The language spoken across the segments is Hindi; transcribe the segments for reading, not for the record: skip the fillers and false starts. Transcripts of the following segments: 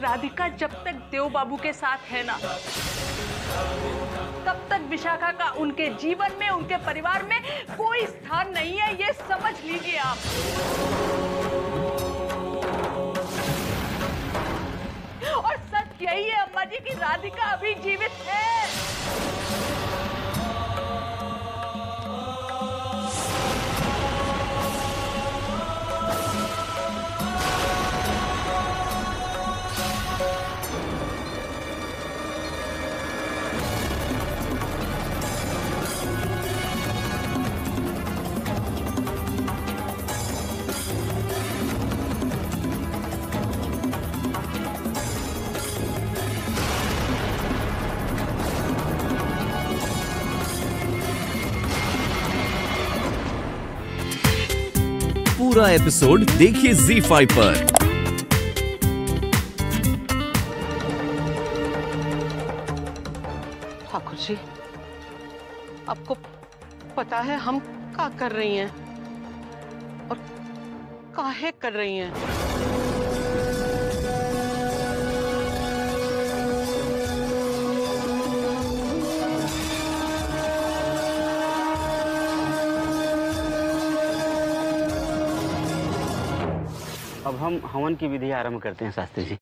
राधिका जब तक देव बाबू के साथ है ना, तब तक विशाखा का उनके जीवन में, उनके परिवार में कोई स्थान नहीं है, ये समझ लीजिए आप। और सच यही है अम्मा जी कि राधिका अभी जीवित है। पूरा एपिसोड देखिए ZEE5 पर। ठाकुर जी, आपको पता है हम क्या कर रही हैं और काहे कर रही हैं? अब हम हवन की विधि आरंभ करते हैं शास्त्री जी।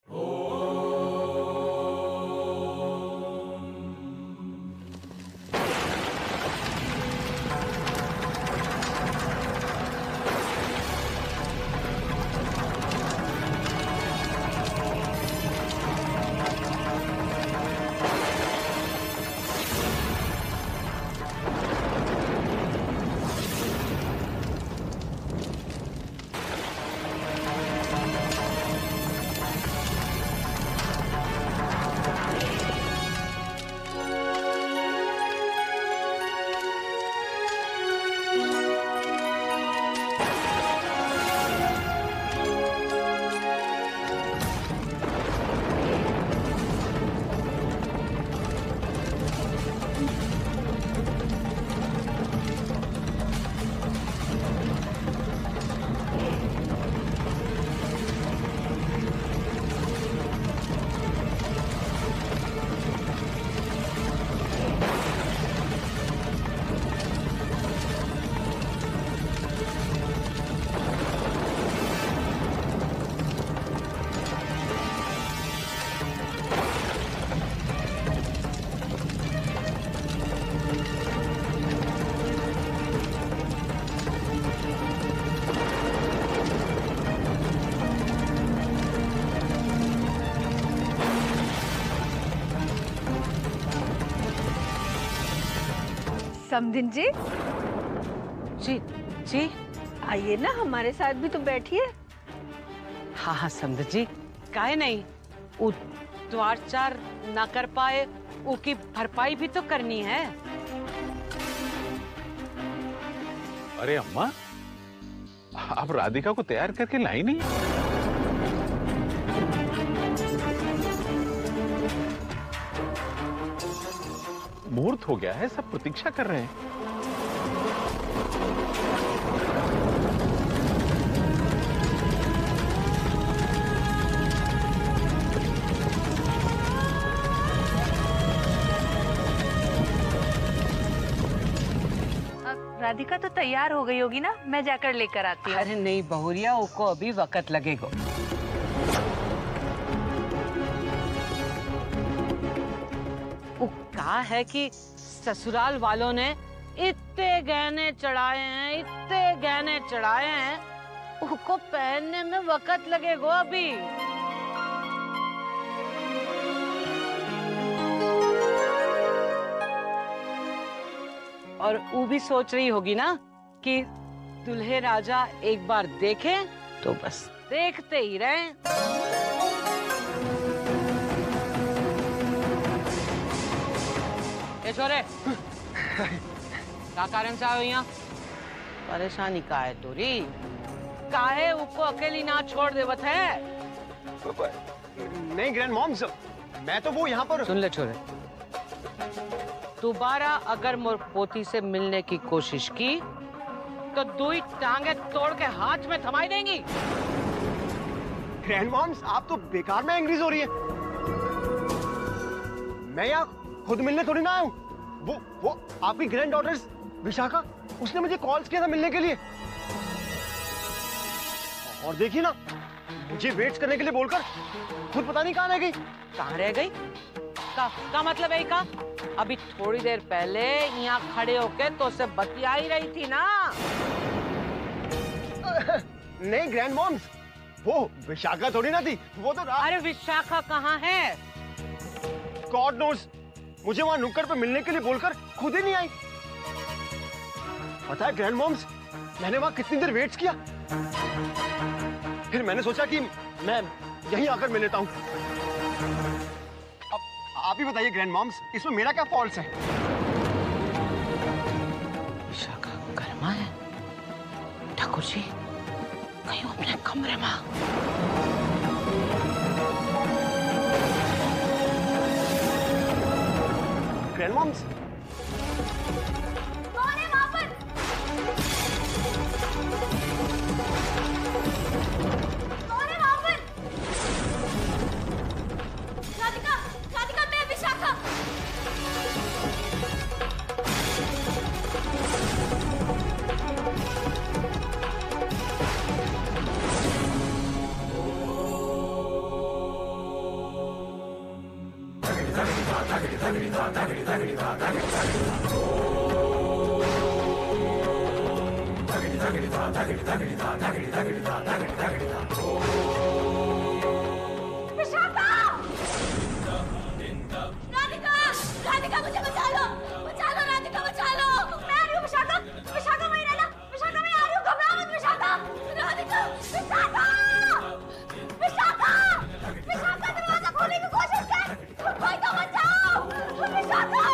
समधिन जी, जी जी, आइए ना, हमारे साथ भी तो बैठिए। हाँ हाँ समझ जी, काहे नहीं, वो द्वार चार ना कर पाए, उसकी भरपाई भी तो करनी है। अरे अम्मा, आप राधिका को तैयार करके लाई नहीं? मुहूर्त हो गया है, सब प्रतीक्षा कर रहे हैं। राधिका तो तैयार हो गई होगी ना, मैं जाकर लेकर आती हूँ। अरे नहीं बहुरिया, उसको अभी वक्त लगेगा। वो कहा है कि ससुराल वालों ने इतने गहने चढ़ाए हैं, इतने गहने चढ़ाए हैं, उसको पहनने में वक्त लगेगा अभी। और वो भी सोच रही होगी ना कि दुल्हे राजा एक बार देखे तो बस देखते ही रहे। ए छोरे, क्या कारण से आयो यहाँ? परेशानी का है तोरी? काहे उसको अकेली ना छोड़ देवत है? नहीं ग्रैंड मॉम, मैं तो वो यहाँ पर। सुन ले छोरे, दोबारा अगर मोर पोती से मिलने की कोशिश की तो दुई टांगे तोड़ के हाथ में थमाई देंगी। ग्रैंड मॉम्स, आप तो बेकार में एंग्रीज हो रही है। मैं यहाँ खुद मिलने थोड़ी ना आया हूँ। वो आपकी ग्रैंड डॉटर विशाखा, उसने मुझे कॉल्स किया था मिलने के लिए। और देखिए ना, मुझे वेट्स करने के लिए बोलकर खुद पता नहीं कहाँ रह गई। कहाँ रह गई? का मतलब है का? अभी थोड़ी देर पहले यहाँ खड़े होके तो उससे बतिया ही रही थी ना। नहीं ग्रैंड मॉम्स, वो विशाखा थोड़ी ना थी, वो तो अरे विशाखा कहाँ है? गॉड नोस, मुझे वहां नुक्कड़ पे मिलने के लिए बोलकर खुद ही नहीं आई। पता है ग्रैंड मॉम्स, मैंने वहां कितनी देर वेट्स किया। फिर मैंने सोचा कि मैं यहीं आकर मिल लेता हूं। अब आप ही बताइए ग्रैंड मॉम्स, इसमें मेरा क्या फॉल्ट है? विशाखा कर्मा है ठाकुर जी, कहीं अपने कमरे में। ग्रैंड मॉम्स, कौन है वहां पर? कौन है वहां पर? राधिका, राधिका, मैं विशाखा। विशाखा! राधिका! राधिका, मुझे बचा लो! बचा लो राधिका, बचा लो! मैं आ रही हूँ विशाखा! विशाखा वहीं रहना! विशाखा मैं आ रही हूँ, घबरा मत विशाखा! राधिका! विशाखा! विशाखा! विशाखा, दरवाजा खोलने की कोशिश कर! कोई तो बचाओ! विशाखा!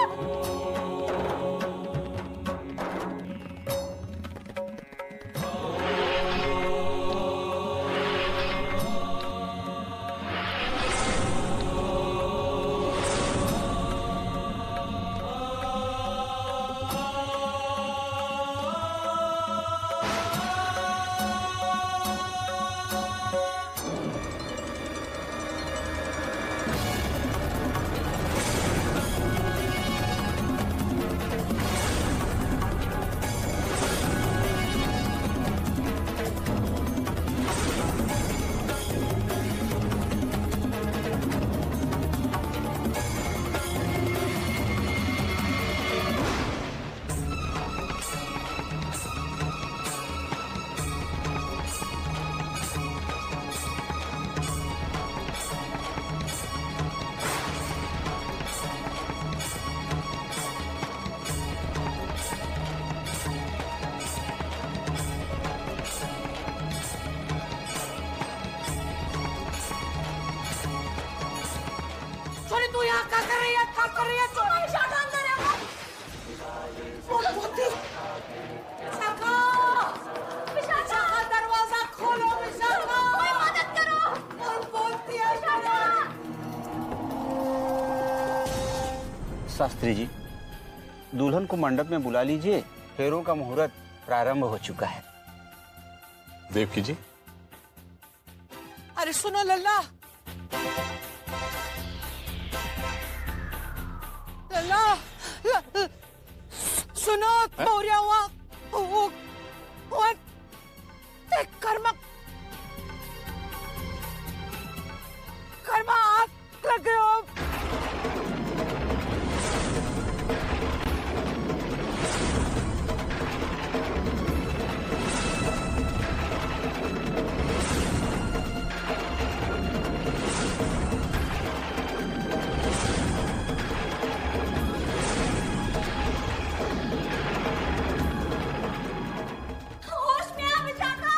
तू यहाँ क्या कर रही है? क्या कर रही है तू? विशाखा अंदर है वो! पोती! विशाखा! विशाखा! दरवाजा खोलो विशाखा! कोई मदद करो! और बोलती है विशाखा! शास्त्री जी, दुल्हन को मंडप में बुला लीजिए, फेरों का मुहूर्त प्रारंभ हो चुका है। देवकी जी, अरे सुनो लल्ला, लल्ला, सुनो मौर्या, वो कर्मा आग लग गए हो। होश में आ विशाखा!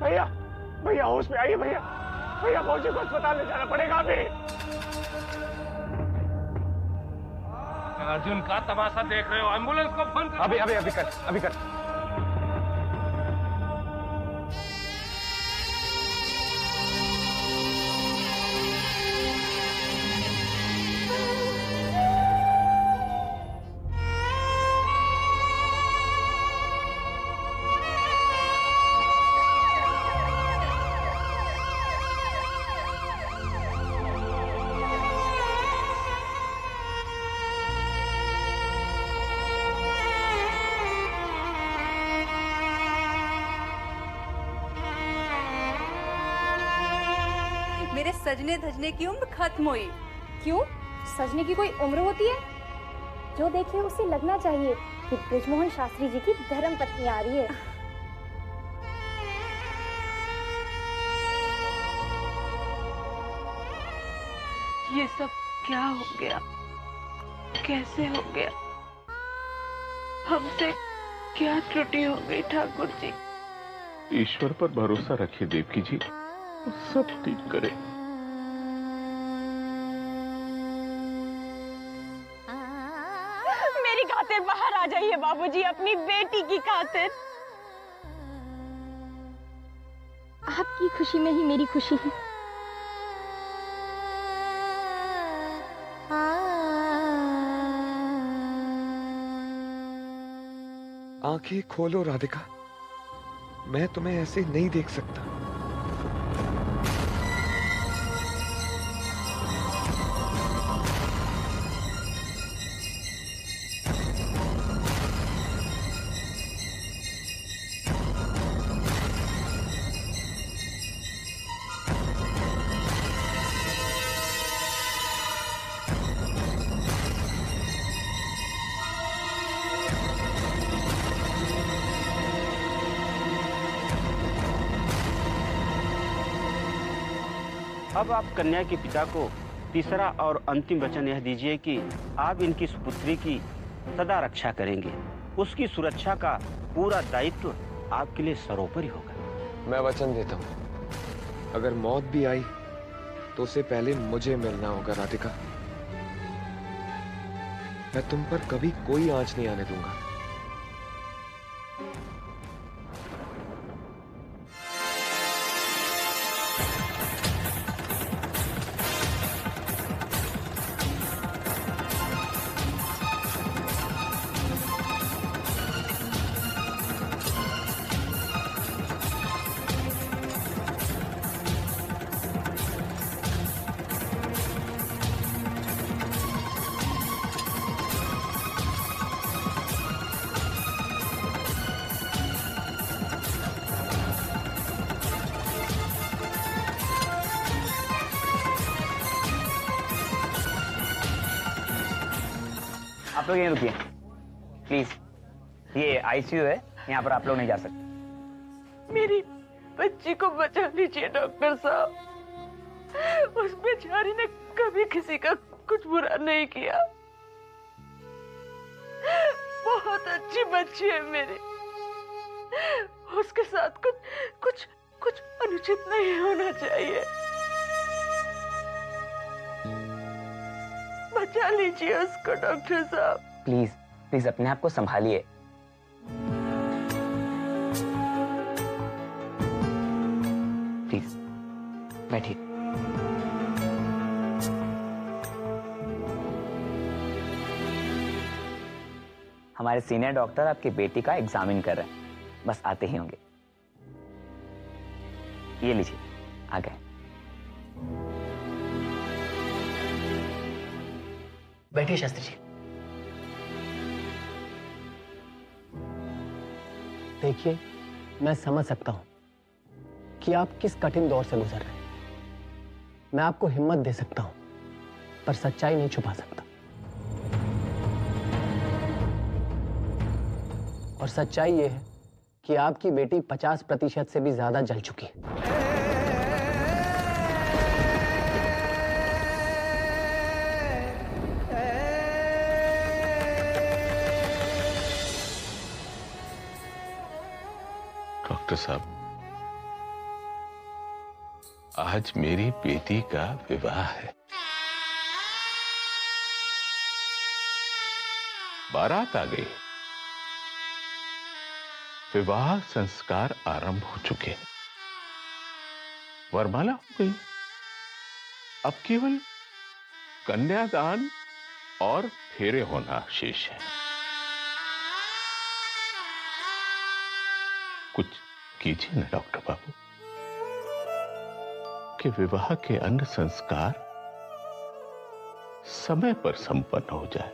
भैया भैया होश में आइए भैया, भैया फौजी को अस्पताल ले जाना पड़ेगा अभी। अर्जुन का तमाशा देख रहे हो, एम्बुलेंस को फोन करो। अभी कर। मेरे सजने धजने की उम्र खत्म हुई। क्यों? सजने की कोई उम्र होती है? जो देखे उसे लगना चाहिए कि बृजमोहन शास्त्री जी की धर्म पत्नी आ रही है। ये सब क्या हो गया? कैसे हो गया? हमसे क्या त्रुटि हो गई ठाकुर जी? ईश्वर पर भरोसा रखिए देवकी जी, वो सब ठीक करे। मेरी खातिर बाहर आ जाइए बाबूजी, अपनी बेटी की खातिर। आपकी खुशी में ही मेरी खुशी है। आंखें खोलो राधिका, मैं तुम्हें ऐसे नहीं देख सकता। अब आप कन्या के पिता को तीसरा और अंतिम वचन यह दीजिए कि आप इनकी सुपुत्री की सदा रक्षा करेंगे। उसकी सुरक्षा का पूरा दायित्व आपके लिए सर्वोपरि होगा। मैं वचन देता हूँ, अगर मौत भी आई तो उससे पहले मुझे मिलना होगा राधिका। मैं तुम पर कभी कोई आंच नहीं आने दूंगा। आप लोग यहीं रुकिए प्लीज, ये आईसीयू है, यहाँ पर आप लोग नहीं जा सकते। मेरी बच्ची को बचा लीजिए डॉक्टर साहब। उस बेचारी ने कभी किसी का कुछ बुरा नहीं किया। बहुत अच्छी बच्ची है मेरी। उसके साथ कुछ अनुचित नहीं होना चाहिए। बचा लीजिए उसको डॉक्टर साहब। प्लीज प्लीज अपने आप को संभालिए। प्लीज बैठिए। हमारे सीनियर डॉक्टर आपकी बेटी का एग्जामिन कर रहे हैं, बस आते ही होंगे। ये लीजिए, आ गए। बैठिए शास्त्री जी। देखिए, मैं समझ सकता हूं कि आप किस कठिन दौर से गुजर रहे हैं। मैं आपको हिम्मत दे सकता हूं, पर सच्चाई नहीं छुपा सकता। और सच्चाई यह है कि आपकी बेटी 50% से भी ज्यादा जल चुकी है। डॉक्टर साहब, आज मेरी बेटी का विवाह है। बारात आ गई, विवाह संस्कार आरंभ हो चुके हैं, वरमाला हो गई। अब केवल कन्यादान और फेरे होना शेष है। कुछ कीजिए ना डॉक्टर बाबू कि विवाह के अन्य संस्कार समय पर संपन्न हो जाए।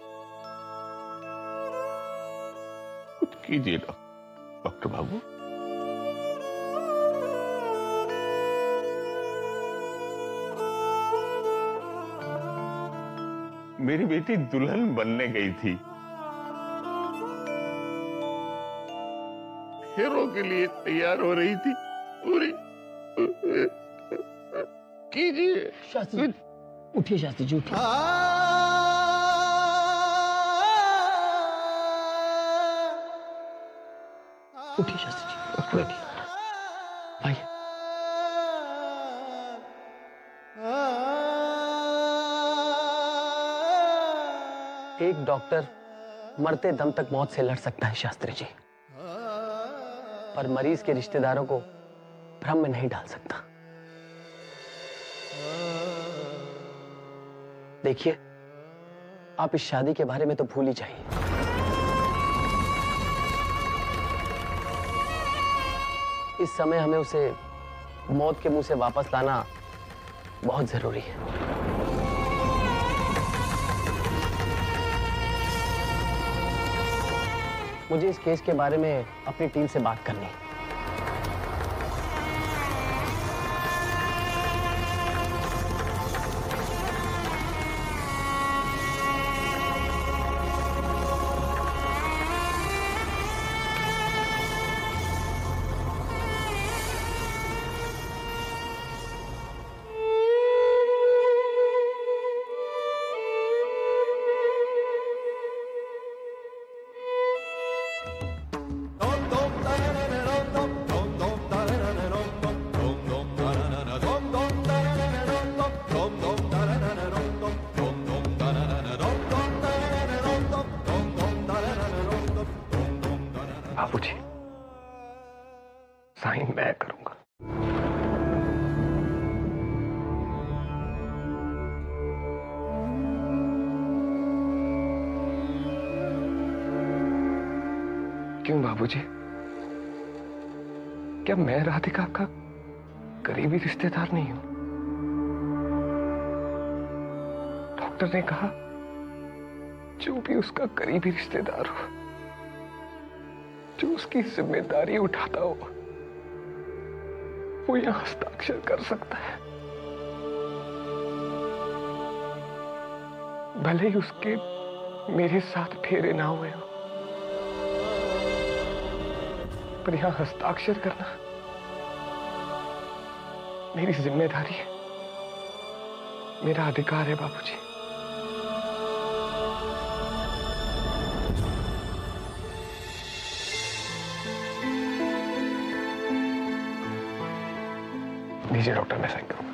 कुछ कीजिए डॉक्टर बाबू। मेरी बेटी दुल्हन बनने गई थी, फेरों के लिए तैयार हो रही थी। पूरी कीजिए। शास्त्री उठिए, शास्त्री जी उठिए। उठिए शास्त्री जी, बैठिए। आइए। एक डॉक्टर मरते दम तक मौत से लड़ सकता है शास्त्री जी, पर मरीज के रिश्तेदारों को भ्रम में नहीं डाल सकता। देखिए, आप इस शादी के बारे में तो भूल ही जाइए। इस समय हमें उसे मौत के मुंह से वापस लाना बहुत जरूरी है। मुझे इस केस के बारे में अपनी टीम से बात करनी है। बाबूजी, साइन मैं करूंगा। क्यों बाबूजी? क्या मैं राधिका का करीबी रिश्तेदार नहीं हूं? डॉक्टर ने कहा जो भी उसका करीबी रिश्तेदार हो, जो उसकी जिम्मेदारी उठाता हो, वो यहां हस्ताक्षर कर सकता है। भले ही उसके मेरे साथ फेरे ना हुए हो, पर यहां हस्ताक्षर करना मेरी जिम्मेदारी है, मेरा अधिकार है बाबूजी। लीजिए डॉक्टर, मैं साइन करूंगा।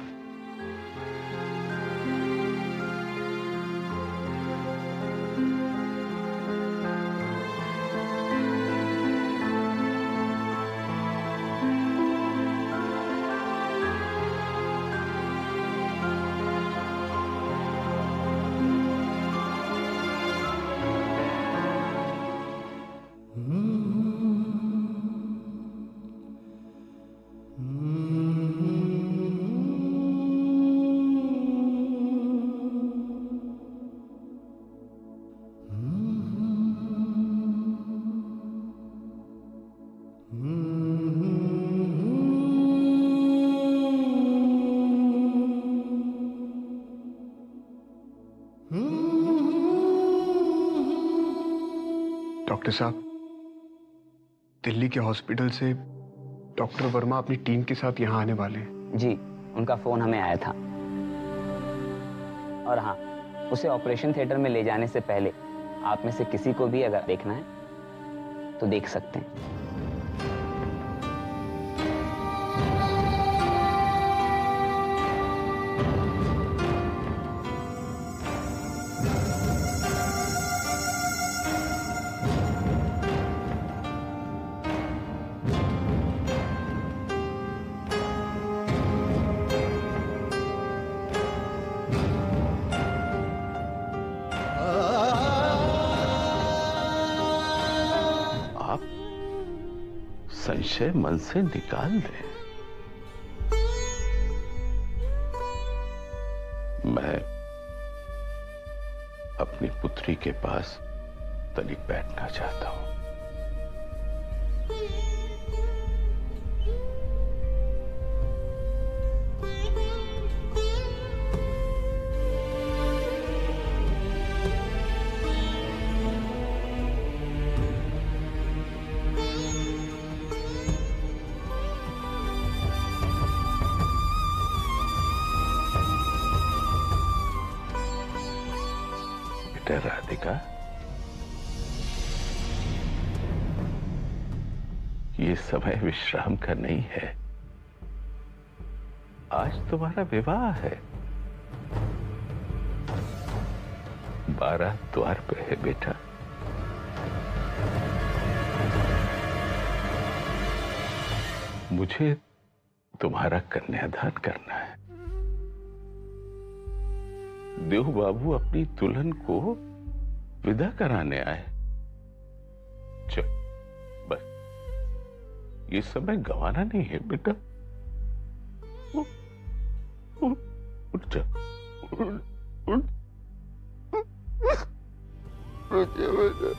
डॉक्टर साहब, दिल्ली के हॉस्पिटल से डॉक्टर वर्मा अपनी टीम के साथ यहाँ आने वाले हैं। जी, उनका फोन हमें आया था। और हाँ, उसे ऑपरेशन थिएटर में ले जाने से पहले आप में से किसी को भी अगर देखना है तो देख सकते हैं। संशय मन से निकाल दें। मैं अपनी पुत्री के पास तनिक बैठना चाहता हूं। राधिका, ये समय विश्राम का नहीं है। आज तुम्हारा विवाह है। 12 द्वार पे है बेटा। मुझे तुम्हारा कन्यादान करना है। देव बाबू अपनी दुल्हन को विदा कराने आए। चल, बस ये समय गंवाना नहीं है बेटा। उठ जा, उठ जा बेटा।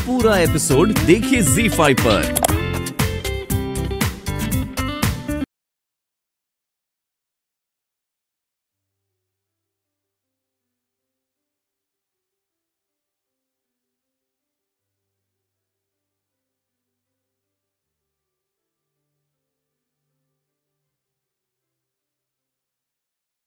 पूरा एपिसोड देखिए ZEE5 पर।